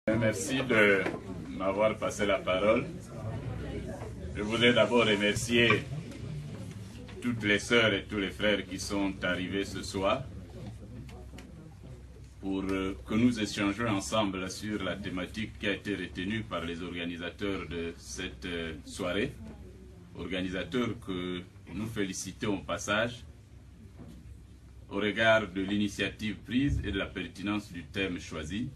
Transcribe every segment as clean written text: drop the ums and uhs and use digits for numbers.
Merci de m'avoir passé la parole. Je voudrais d'abord remercier toutes les sœurs et tous les frères qui sont arrivés ce soir pour que nous échangions ensemble sur la thématique qui a été retenue par les organisateurs de cette soirée, organisateurs que nous félicitons au passage au regard de l'initiative prise et de la pertinence du thème choisi,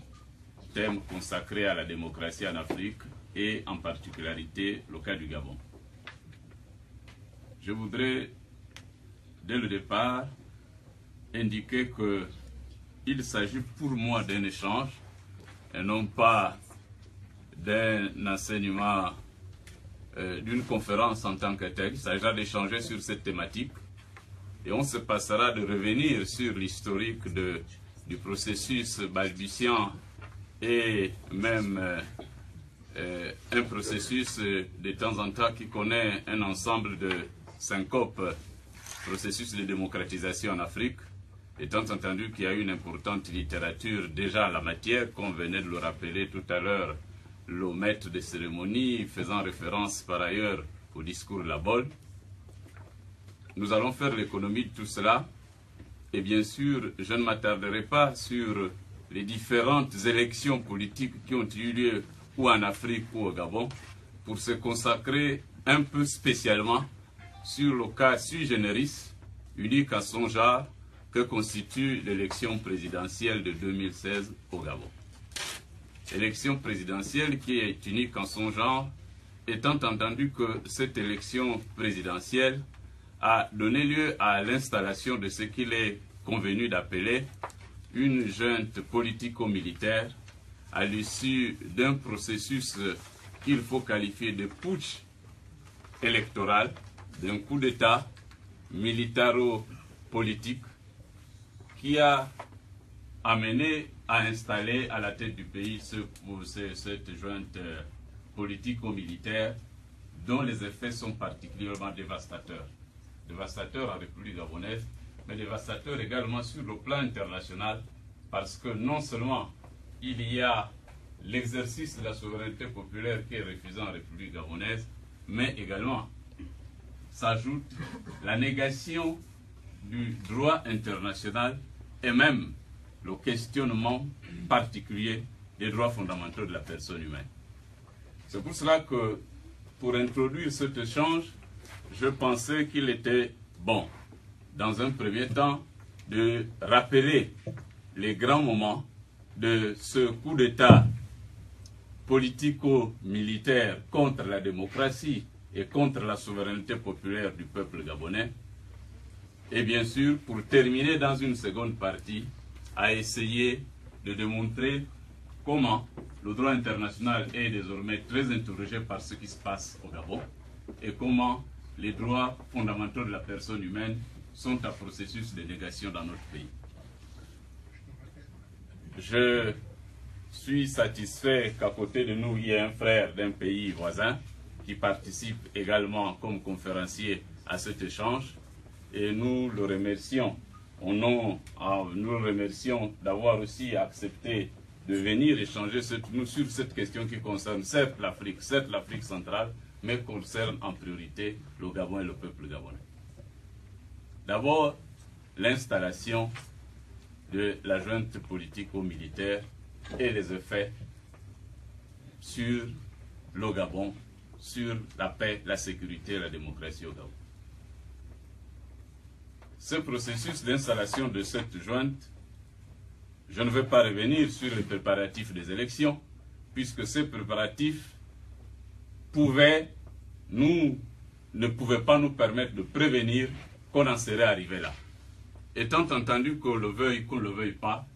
thème consacré à la démocratie en Afrique et en particularité le cas du Gabon. Je voudrais, dès le départ, indiquer qu'il s'agit pour moi d'un échange et non pas d'un enseignement, d'une conférence en tant que telle. Il s'agira d'échanger sur cette thématique et on se passera de revenir sur l'historique du processus balbutiant et même un processus de temps en temps qui connaît un ensemble de syncopes, processus de démocratisation en Afrique, étant entendu qu'il y a une importante littérature déjà en la matière, comme venait de le rappeler tout à l'heure le maître des cérémonies, faisant référence par ailleurs au discours de la Bolle. Nous allons faire l'économie de tout cela et bien sûr je ne m'attarderai pas sur les différentes élections politiques qui ont eu lieu ou en Afrique ou au Gabon, pour se consacrer un peu spécialement sur le cas sui generis, unique à son genre, que constitue l'élection présidentielle de 2016 au Gabon. Élection présidentielle qui est unique en son genre, étant entendu que cette élection présidentielle a donné lieu à l'installation de ce qu'il est convenu d'appeler une junte politico-militaire à l'issue d'un processus qu'il faut qualifier de putsch électoral, d'un coup d'État militaro-politique qui a amené à installer à la tête du pays cette junte politico-militaire dont les effets sont particulièrement dévastateurs. Dévastateurs en République gabonaise, mais dévastateur également sur le plan international, parce que non seulement il y a l'exercice de la souveraineté populaire qui est refusé en République gabonaise, mais également s'ajoute la négation du droit international et même le questionnement particulier des droits fondamentaux de la personne humaine. C'est pour cela que, pour introduire cet échange, je pensais qu'il était bon, dans un premier temps, de rappeler les grands moments de ce coup d'État politico-militaire contre la démocratie et contre la souveraineté populaire du peuple gabonais. Et bien sûr, pour terminer dans une seconde partie, à essayer de démontrer comment le droit international est désormais très interrogé par ce qui se passe au Gabon et comment les droits fondamentaux de la personne humaine sont un processus de négation dans notre pays. Je suis satisfait qu'à côté de nous, il y ait un frère d'un pays voisin qui participe également comme conférencier à cet échange et nous le remercions. Nous le remercions d'avoir aussi accepté de venir échanger sur cette question qui concerne certes l'Afrique centrale, mais concerne en priorité le Gabon et le peuple gabonais. D'abord, l'installation de la junte politico-militaire et les effets sur le Gabon, sur la paix, la sécurité et la démocratie au Gabon. Ce processus d'installation de cette junte, je ne vais pas revenir sur les préparatifs des élections, puisque ces préparatifs ne pouvaient pas nous permettre de prévenir qu'on en serait arrivé là. Étant entendu qu'on le veuille pas,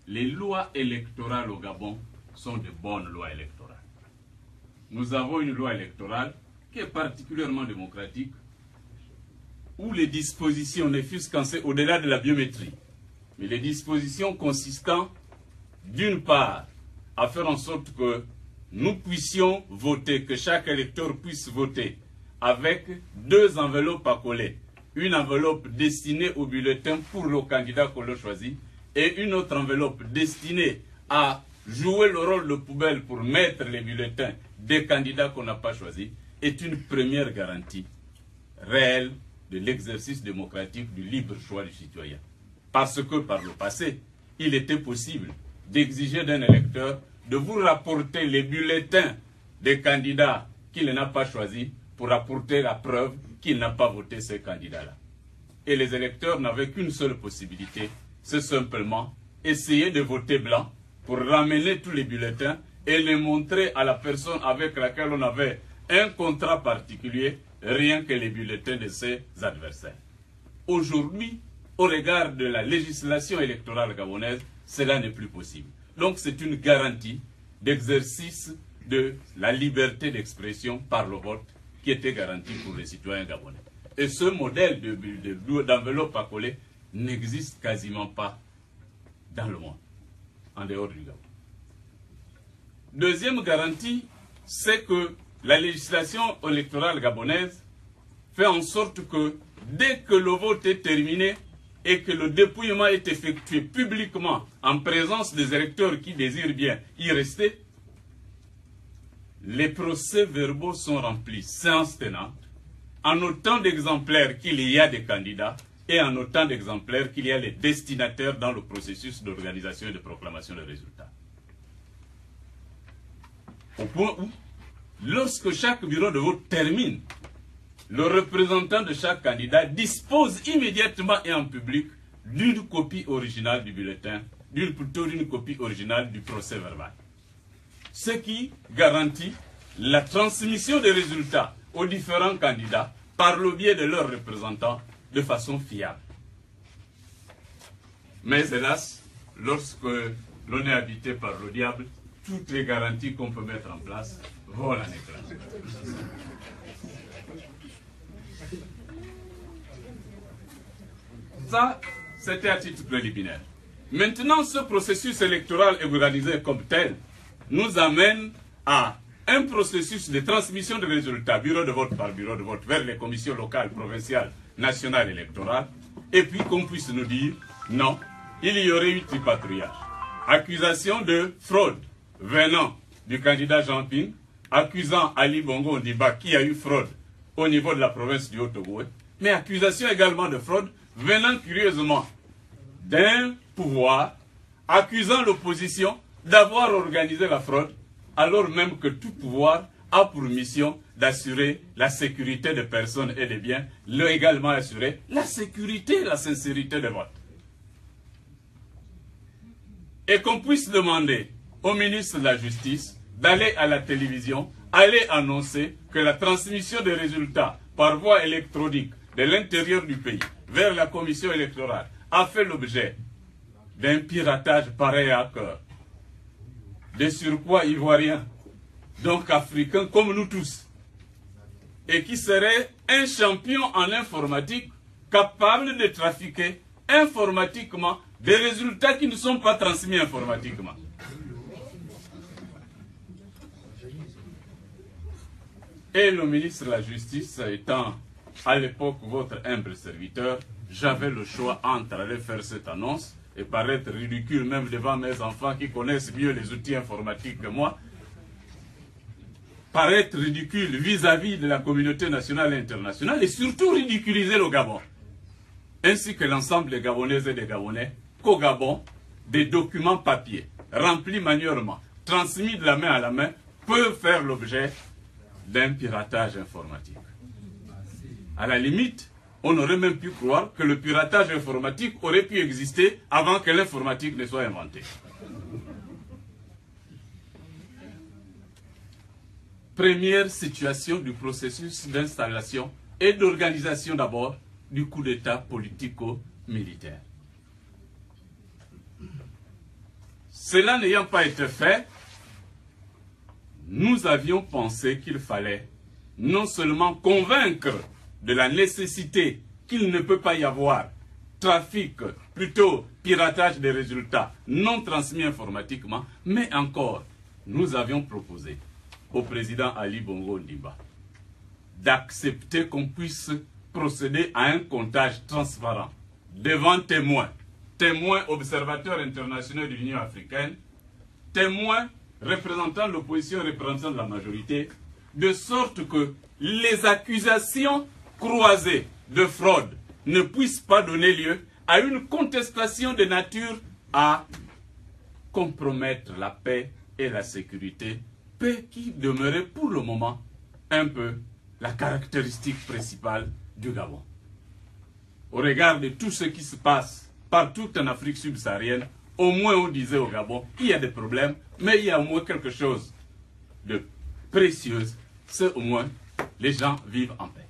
les lois électorales au Gabon sont de bonnes lois électorales. Nous avons une loi électorale qui est particulièrement démocratique, où les dispositions ne fût-ce qu'en au-delà de la biométrie, mais les dispositions consistant, d'une part, à faire en sorte que nous puissions voter, que chaque électeur puisse voter avec 2 enveloppes à coller. Une enveloppe destinée au bulletin pour le candidat qu'on a choisi et une autre enveloppe destinée à jouer le rôle de poubelle pour mettre les bulletins des candidats qu'on n'a pas choisis est une première garantie réelle de l'exercice démocratique du libre choix du citoyen. Parce que par le passé, il était possible d'exiger d'un électeur de vous rapporter les bulletins des candidats qu'il n'a pas choisis pour apporter la preuve qu'il n'a pas voté ces candidats-là. Et les électeurs n'avaient qu'une seule possibilité, c'est simplement essayer de voter blanc pour ramener tous les bulletins et les montrer à la personne avec laquelle on avait un contrat particulier, rien que les bulletins de ses adversaires. Aujourd'hui, au regard de la législation électorale gabonaise, cela n'est plus possible. Donc c'est une garantie d'exercice de la liberté d'expression par le vote qui était garantie pour les citoyens gabonais. Et ce modèle d'enveloppe à coller n'existe quasiment pas dans le monde, en dehors du Gabon. Deuxième garantie, c'est que la législation électorale gabonaise fait en sorte que dès que le vote est terminé et que le dépouillement est effectué publiquement en présence des électeurs qui désirent bien y rester, les procès-verbaux sont remplis, séance tenante, en autant d'exemplaires qu'il y a des candidats et en autant d'exemplaires qu'il y a les destinataires dans le processus d'organisation et de proclamation des résultats. Au point où, lorsque chaque bureau de vote termine, le représentant de chaque candidat dispose immédiatement et en public d'une copie originale du bulletin, plutôt d'une copie originale du procès verbal. Ce qui garantit la transmission des résultats aux différents candidats par le biais de leurs représentants de façon fiable. Mais hélas, lorsque l'on est habité par le diable, toutes les garanties qu'on peut mettre en place volent en éclats. Ça, c'était à titre préliminaire. Maintenant, ce processus électoral organisé comme tel nous amène à un processus de transmission de résultats, bureau de vote par bureau de vote, vers les commissions locales, provinciales, nationales, électorales, et puis qu'on puisse nous dire, non, il y aurait eu tripatouillage. Accusation de fraude venant du candidat Jean Ping, accusant Ali Bongo Ndiba qui a eu fraude au niveau de la province du Haut-Togo, mais accusation également de fraude venant curieusement d'un pouvoir accusant l'opposition d'avoir organisé la fraude, alors même que tout pouvoir a pour mission d'assurer la sécurité des personnes et des biens, également assurer la sécurité et la sincérité des votes. Et qu'on puisse demander au ministre de la Justice d'aller à la télévision, aller annoncer que la transmission des résultats par voie électronique de l'intérieur du pays vers la commission électorale a fait l'objet d'un piratage pareil à cœur. Des surcroît ivoiriens, donc africains comme nous tous, et qui serait un champion en informatique capable de trafiquer informatiquement des résultats qui ne sont pas transmis informatiquement. Et le ministre de la Justice étant à l'époque votre humble serviteur, j'avais le choix entre aller faire cette annonce et paraître ridicule même devant mes enfants qui connaissent mieux les outils informatiques que moi, paraître ridicule vis-à-vis de la communauté nationale et internationale et surtout ridiculiser le Gabon, ainsi que l'ensemble des Gabonaises et des Gabonais, qu'au Gabon, des documents papier, remplis manuellement, transmis de la main à la main, peuvent faire l'objet d'un piratage informatique. À la limite, on aurait même pu croire que le piratage informatique aurait pu exister avant que l'informatique ne soit inventée. Première situation du processus d'installation et d'organisation d'abord du coup d'État politico-militaire. Cela n'ayant pas été fait, nous avions pensé qu'il fallait non seulement convaincre de la nécessité qu'il ne peut pas y avoir trafic, plutôt piratage des résultats non transmis informatiquement, mais encore, nous avions proposé au président Ali Bongo Ondimba d'accepter qu'on puisse procéder à un comptage transparent devant témoins, témoins observateurs internationaux de l'Union africaine, témoins, représentants de l'opposition, représentants de la majorité, de sorte que les accusations croisées de fraude ne puissent pas donner lieu à une contestation de nature à compromettre la paix et la sécurité, paix qui demeurait pour le moment un peu la caractéristique principale du Gabon. Au regard de tout ce qui se passe partout en Afrique subsaharienne, au moins on disait au Gabon, il y a des problèmes, mais il y a au moins quelque chose de précieux, c'est au moins les gens vivent en paix.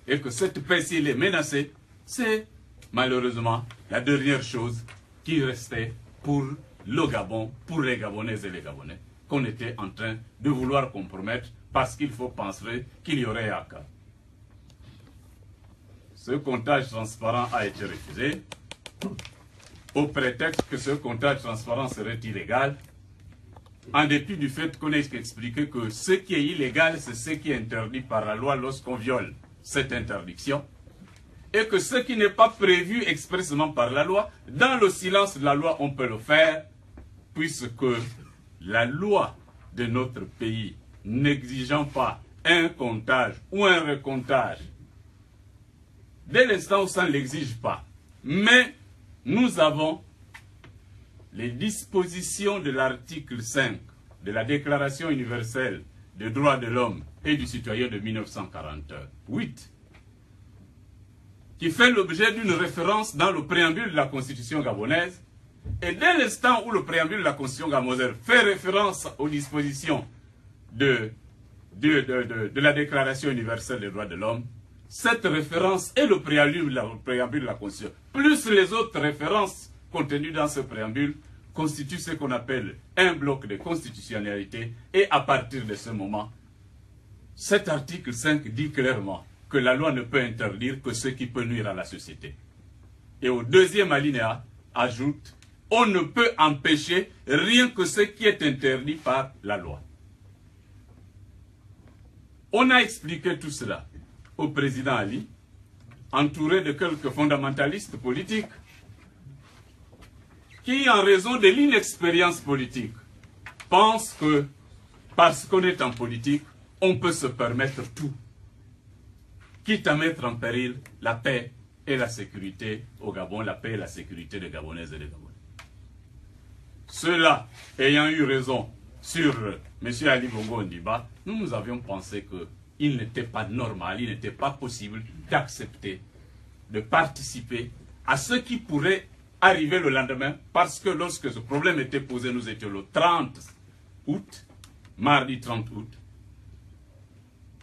Et que cette paix, s'il est menacée, c'est malheureusement la dernière chose qui restait pour le Gabon, pour les Gabonaises et les Gabonais, qu'on était en train de vouloir compromettre parce qu'il faut penser qu'il y aurait un cas. Ce comptage transparent a été refusé au prétexte que ce comptage transparent serait illégal, en dépit du fait qu'on ait expliqué que ce qui est illégal, c'est ce qui est interdit par la loi lorsqu'on viole cette interdiction, et que ce qui n'est pas prévu expressément par la loi, dans le silence de la loi, on peut le faire, puisque la loi de notre pays, n'exigeant pas un comptage ou un recomptage, dès l'instant où ça ne l'exige pas, mais nous avons les dispositions de l'article 5 de la Déclaration universelle des droits de l'homme et du citoyen de 1948, qui fait l'objet d'une référence dans le préambule de la Constitution gabonaise. Et dès l'instant où le préambule de la Constitution gabonaise fait référence aux dispositions de la Déclaration universelle des droits de l'homme, cette référence et le préambule de la Constitution, plus les autres références contenues dans ce préambule, constituent ce qu'on appelle un bloc de constitutionnalité. Et à partir de ce moment, cet article 5 dit clairement que la loi ne peut interdire que ce qui peut nuire à la société. Et au deuxième alinéa, ajoute, on ne peut empêcher rien que ce qui est interdit par la loi. On a expliqué tout cela au président Ali, entouré de quelques fondamentalistes politiques, qui, en raison de l'inexpérience politique, pensent que, parce qu'on est en politique, on peut se permettre tout, quitte à mettre en péril la paix et la sécurité au Gabon, la paix et la sécurité des Gabonaises et des Gabonais. Ceux-là, ayant eu raison sur M. Ali Bongo Ondimba, nous avions pensé qu'il n'était pas normal, il n'était pas possible d'accepter, de participer à ce qui pourrait arriver le lendemain, parce que lorsque ce problème était posé, nous étions le 30 août, mardi 30 août,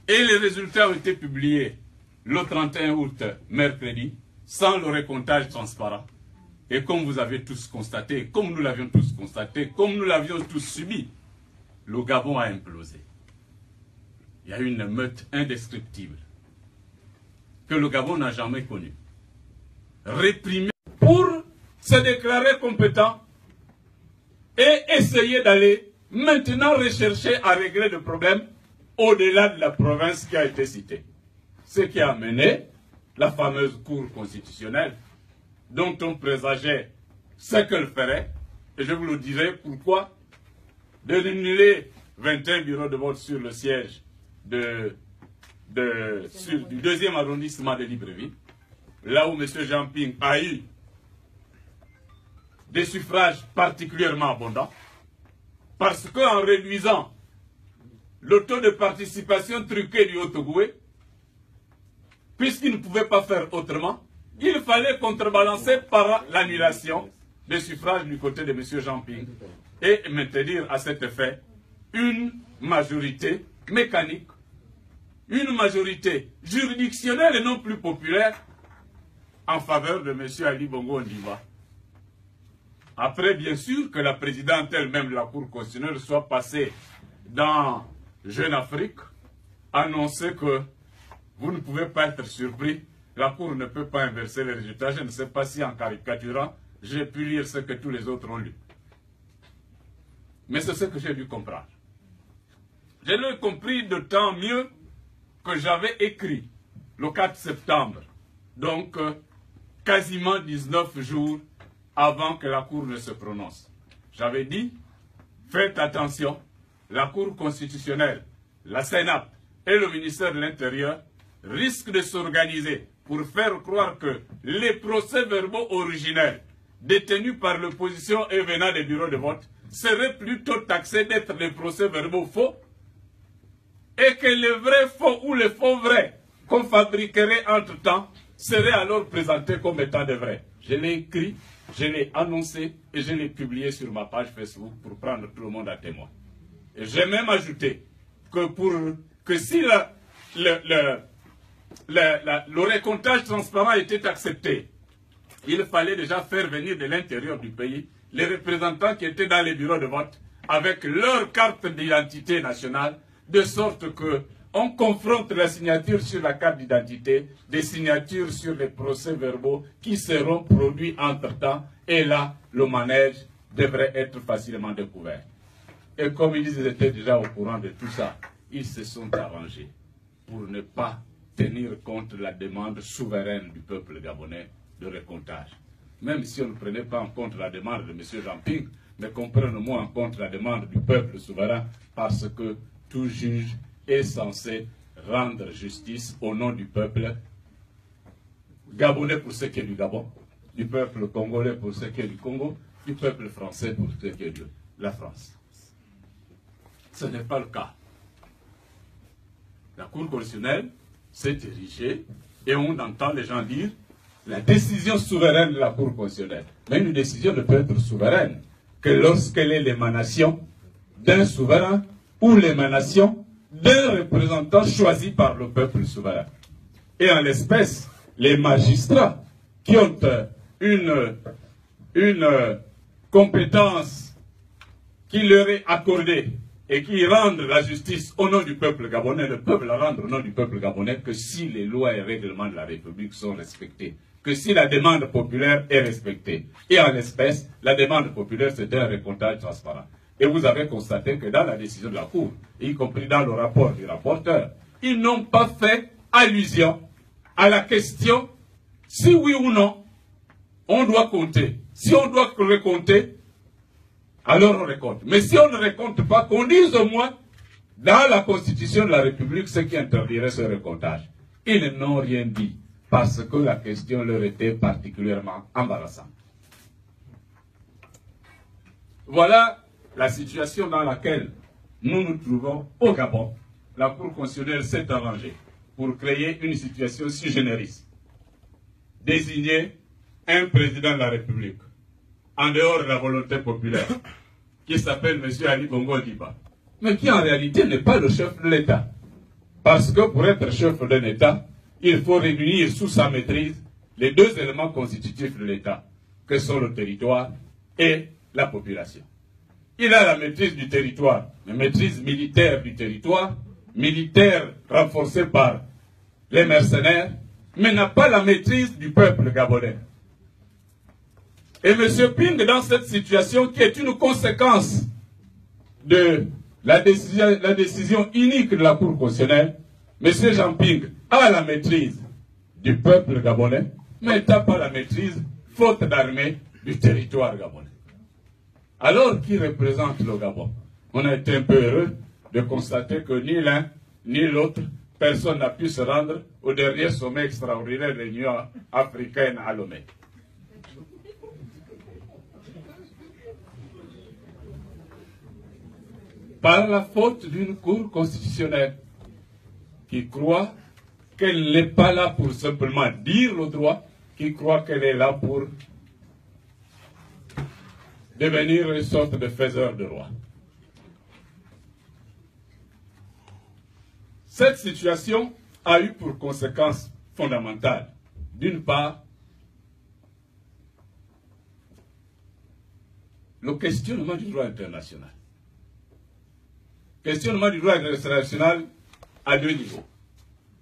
et les résultats ont été publiés le 31 août, mercredi, sans le recomptage transparent. Et comme vous avez tous constaté, comme nous l'avions tous constaté, comme nous l'avions tous subi, le Gabon a implosé. Il y a une meute indescriptible que le Gabon n'a jamais connue. Réprimé pour se déclarer compétent et essayer d'aller maintenant rechercher à régler le problème au-delà de la province qui a été citée. Ce qui a amené la fameuse Cour constitutionnelle dont on présageait ce qu'elle ferait, et je vous le dirai pourquoi, de rémunérer 21 bureaux de vote sur le siège du 2e arrondissement de Libreville, là où M. Jean Ping a eu des suffrages particulièrement abondants, parce qu'en réduisant le taux de participation truqué du Haut-Ogoué, puisqu'il ne pouvait pas faire autrement, il fallait contrebalancer par l'annulation des suffrages du côté de M. Jean Ping et maintenir à cet effet une majorité mécanique, une majorité juridictionnelle et non plus populaire en faveur de M. Ali Bongo Ondimba. Après, bien sûr, que la présidente elle-même de la Cour constitutionnelle soit passée dans Jeune Afrique, annoncer que vous ne pouvez pas être surpris, la Cour ne peut pas inverser les résultats. Je ne sais pas si en caricaturant, j'ai pu lire ce que tous les autres ont lu. Mais c'est ce que j'ai dû comprendre. Je l'ai compris d'autant mieux que j'avais écrit le 4 septembre, donc quasiment 19 jours avant que la Cour ne se prononce. J'avais dit, faites attention, la Cour constitutionnelle, la CENAP et le ministère de l'Intérieur risquent de s'organiser pour faire croire que les procès-verbaux originels détenus par l'opposition et venant des bureaux de vote seraient plutôt taxés d'être des procès-verbaux faux et que les vrais faux ou les faux vrais qu'on fabriquerait entre-temps seraient alors présentés comme étant des vrais. Je l'ai écrit, je l'ai annoncé et je l'ai publié sur ma page Facebook pour prendre tout le monde à témoin. Et j'ai même ajouté que si le recomptage transparent était accepté, il fallait déjà faire venir de l'intérieur du pays les représentants qui étaient dans les bureaux de vote avec leur carte d'identité nationale, de sorte qu'on confronte la signature sur la carte d'identité des signatures sur les procès-verbaux qui seront produits entre-temps, et là, le manège devrait être facilement découvert. Et comme ils étaient déjà au courant de tout ça, ils se sont arrangés pour ne pas tenir compte de la demande souveraine du peuple gabonais de recomptage. Même si on ne prenait pas en compte la demande de M. Jean-Ping, mais qu'on prenne au moins en compte la demande du peuple souverain, parce que tout juge est censé rendre justice au nom du peuple gabonais pour ce qui est du Gabon, du peuple congolais pour ce qui est du Congo, du peuple français pour ce qui est de la France. Ce n'est pas le cas. La Cour constitutionnelle s'est érigée et on entend les gens dire la décision souveraine de la Cour constitutionnelle. Mais une décision ne peut être souveraine que lorsqu'elle est l'émanation d'un souverain ou l'émanation d'un représentant choisi par le peuple souverain. Et en l'espèce, les magistrats qui ont une compétence qui leur est accordée et qui rendent la justice au nom du peuple gabonais, ne peuvent la rendre au nom du peuple gabonais que si les lois et règlements de la République sont respectés, que si la demande populaire est respectée. Et en l'espèce, la demande populaire, c'est un recomptage transparent. Et vous avez constaté que dans la décision de la Cour, y compris dans le rapport du rapporteur, ils n'ont pas fait allusion à la question si oui ou non on doit compter. Si on doit recompter, alors on récompte. Mais si on ne récompte pas, qu'on dise au moins dans la Constitution de la République ce qui interdirait ce recomptage. Ils n'ont rien dit parce que la question leur était particulièrement embarrassante. Voilà la situation dans laquelle nous nous trouvons au Gabon. La Cour constitutionnelle s'est arrangée pour créer une situation sui generis. Désigner un président de la République en dehors de la volonté populaire, qui s'appelle M. Ali Bongo Diba, mais qui en réalité n'est pas le chef de l'État. Parce que pour être chef d'un État, il faut réunir sous sa maîtrise les deux éléments constitutifs de l'État, que sont le territoire et la population. Il a la maîtrise du territoire, la maîtrise militaire du territoire, militaire renforcée par les mercenaires, mais n'a pas la maîtrise du peuple gabonais. Et M. Ping, dans cette situation qui est une conséquence de la décision unique de la Cour constitutionnelle, M. Jean Ping a la maîtrise du peuple gabonais, mais n'a pas la maîtrise, faute d'armée, du territoire gabonais. Alors, qui représente le Gabon? On a été un peu heureux de constater que ni l'un ni l'autre, personne n'a pu se rendre au dernier sommet extraordinaire de l'Union africaine à Lomé. Par la faute d'une Cour constitutionnelle qui croit qu'elle n'est pas là pour simplement dire le droit, qui croit qu'elle est là pour devenir une sorte de faiseur de loi. Cette situation a eu pour conséquence fondamentale, d'une part, le questionnement du droit international. Questionnement du droit international à deux niveaux.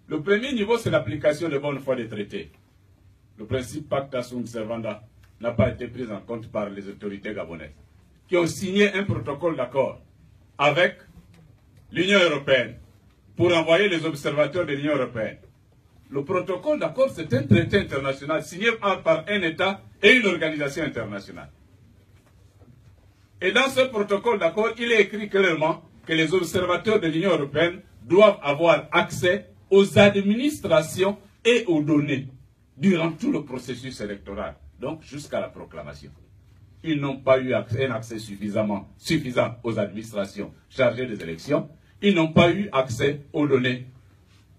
Le premier niveau, c'est l'application de bonne foi des traités. Le principe pacta sunt servanda n'a pas été pris en compte par les autorités gabonaises, qui ont signé un protocole d'accord avec l'Union européenne pour envoyer les observateurs de l'Union européenne. Le protocole d'accord, c'est un traité international signé par un État et une organisation internationale. Et dans ce protocole d'accord, il est écrit clairement que les observateurs de l'Union européenne doivent avoir accès aux administrations et aux données durant tout le processus électoral, donc jusqu'à la proclamation. Ils n'ont pas eu un accès suffisant aux administrations chargées des élections. Ils n'ont pas eu accès aux données.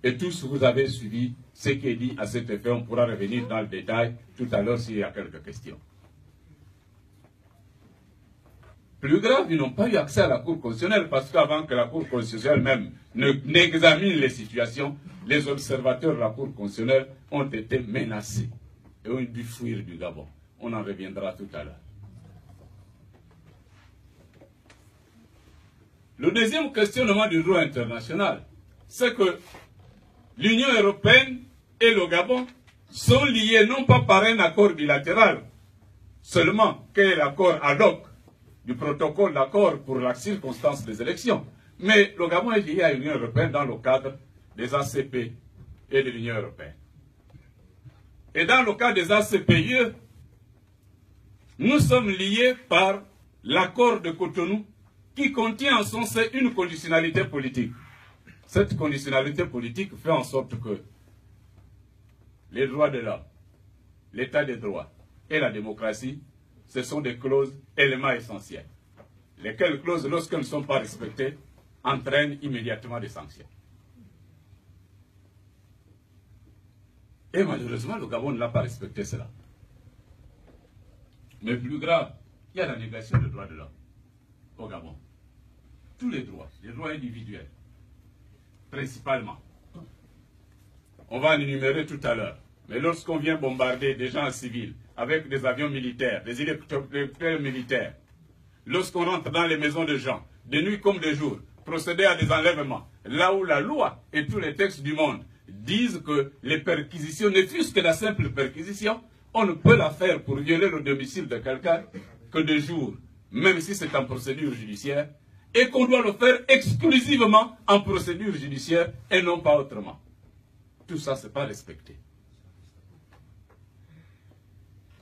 Et tous, vous avez suivi ce qui est dit à cet effet. On pourra revenir dans le détail tout à l'heure s'il y a quelques questions. Plus grave, ils n'ont pas eu accès à la Cour constitutionnelle parce qu'avant que la Cour constitutionnelle même n'examine les situations, les observateurs de la Cour constitutionnelle ont été menacés et ont dû fuir du Gabon. On en reviendra tout à l'heure. Le deuxième questionnement du droit international, c'est que l'Union européenne et le Gabon sont liés non pas par un accord bilatéral, seulement qu'est l'accord ad hoc du protocole d'accord pour la circonstance des élections. Mais le Gabon est lié à l'Union européenne dans le cadre des ACP et de l'Union européenne. Et dans le cas des ACPIE, nous sommes liés par l'accord de Cotonou qui contient en son sein une conditionnalité politique. Cette conditionnalité politique fait en sorte que les droits de l'homme, l'état des droits et la démocratie, ce sont des clauses éléments essentiels. Lesquelles clauses, lorsqu'elles ne sont pas respectées, entraînent immédiatement des sanctions. Et malheureusement, le Gabon ne l'a pas respecté cela. Mais plus grave, il y a la négation des droits de l'homme au Gabon. Tous les droits individuels, principalement. On va en énumérer tout à l'heure. Mais lorsqu'on vient bombarder des gens civils avec des avions militaires, des hélicoptères militaires, lorsqu'on rentre dans les maisons de gens, de nuit comme de jour, procéder à des enlèvements, là où la loi et tous les textes du monde disent que les perquisitions, ne fût-ce que la simple perquisition, on ne peut la faire pour violer le domicile de quelqu'un que de jour, même si c'est en procédure judiciaire, et qu'on doit le faire exclusivement en procédure judiciaire et non pas autrement. Tout ça, ce n'est pas respecté.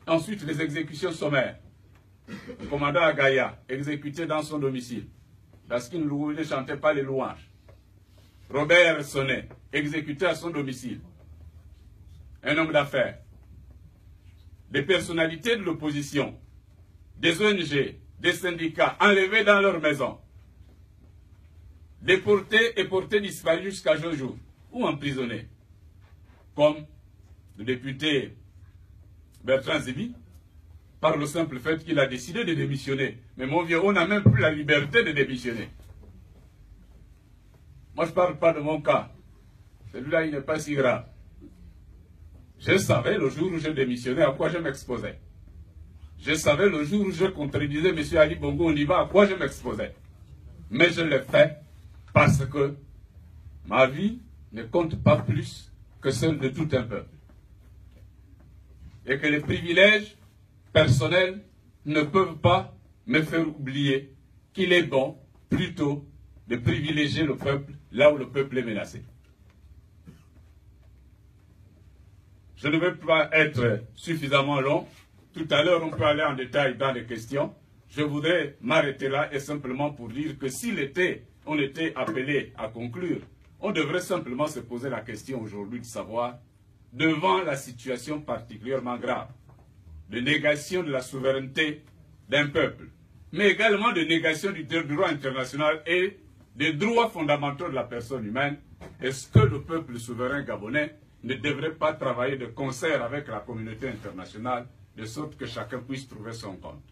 Ensuite, les exécutions sommaires. Le commandant Agaya, exécuté dans son domicile, parce qu'il ne chantait pas les louanges. Robert Sonnet, exécuté à son domicile. Un homme d'affaires. Des personnalités de l'opposition, des ONG, des syndicats, enlevés dans leur maison, déportés et portés disparus jusqu'à ce jour, ou emprisonnés, comme le député Bertrand Zibi, par le simple fait qu'il a décidé de démissionner. Mais mon vieux, on n'a même plus la liberté de démissionner. Moi, je ne parle pas de mon cas. Celui-là, il n'est pas si grave. Je savais le jour où je démissionnais à quoi je m'exposais. Je savais le jour où je contredisais M. Ali Bongo Ondimba à quoi je m'exposais. Mais je l'ai fait parce que ma vie ne compte pas plus que celle de tout un peuple. Et que les privilèges personnels ne peuvent pas me faire oublier qu'il est bon plutôt de privilégier le peuple là où le peuple est menacé. Je ne vais pas être suffisamment long. Tout à l'heure, on peut aller en détail dans les questions. Je voudrais m'arrêter là et simplement pour dire que s'il était, on était appelé à conclure, on devrait simplement se poser la question aujourd'hui de savoir, devant la situation particulièrement grave, de négation de la souveraineté d'un peuple, mais également de négation du droit international et des droits fondamentaux de la personne humaine, est-ce que le peuple souverain gabonais ne devrait pas travailler de concert avec la communauté internationale, de sorte que chacun puisse trouver son compte?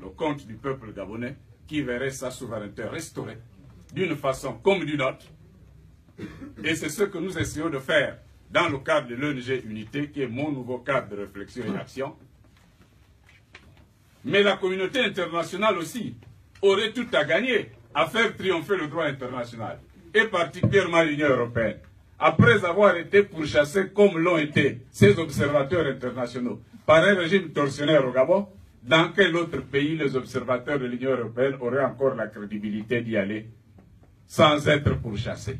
Le compte du peuple gabonais qui verrait sa souveraineté restaurée d'une façon comme d'une autre. Et c'est ce que nous essayons de faire dans le cadre de l'ONG Unité, qui est mon nouveau cadre de réflexion et d'action. Mais la communauté internationale aussi aurait tout à gagner à faire triompher le droit international, et particulièrement l'Union européenne. Après avoir été pourchassés comme l'ont été ces observateurs internationaux par un régime tortionnaire au Gabon, dans quel autre pays les observateurs de l'Union européenne auraient encore la crédibilité d'y aller sans être pourchassés?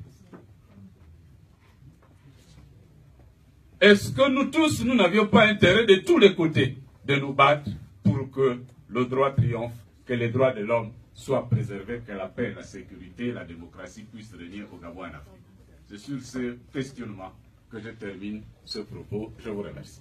Est-ce que nous tous, nous n'avions pas intérêt de tous les côtés de nous battre pour que le droit triomphe que les droits de l'homme soient préservés, que la paix, la sécurité, la démocratie puissent régner au Gabon et en Afrique. C'est sur ce questionnement que je termine ce propos. Je vous remercie.